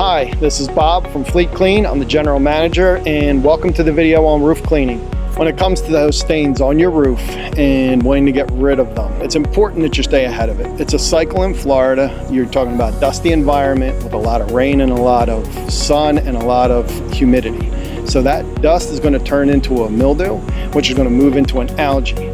Hi, this is Bob from Fleet Kleen. I'm the general manager, and welcome to the video on roof cleaning. When it comes to those stains on your roof and wanting to get rid of them, it's important that you stay ahead of it. It's a cycle in Florida. You're talking about dusty environment with a lot of rain and a lot of sun and a lot of humidity. So that dust is going to turn into a mildew, which is going to move into an algae.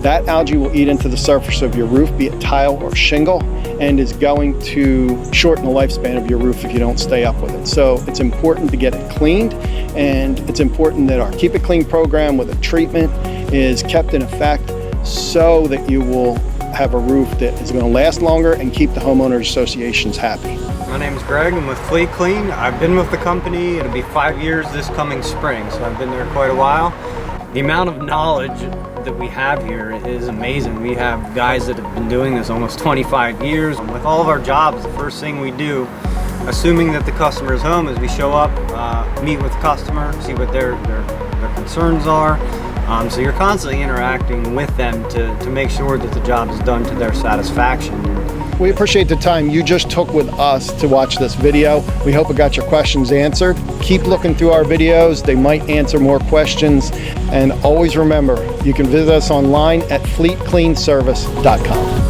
That algae will eat into the surface of your roof, be it tile or shingle, and is going to shorten the lifespan of your roof if you don't stay up with it. So it's important to get it cleaned, and it's important that our Keep It Clean program with a treatment is kept in effect so that you will have a roof that is going to last longer and keep the homeowners associations happy. My name is Greg. I'm with Fleet Kleen. I've been with the company. It'll be 5 years this coming spring, so I've been there quite a while. The amount of knowledge that we have here is amazing. We have guys that have been doing this almost 25 years. With all of our jobs, the first thing we do, assuming that the customer is home, is we show up, meet with the customer, see what their concerns are. So you're constantly interacting with them to make sure that the job is done to their satisfaction. We appreciate the time you just took with us to watch this video. We hope it got your questions answered. Keep looking through our videos. They might answer more questions. And always remember, you can visit us online at fleetcleanservice.com.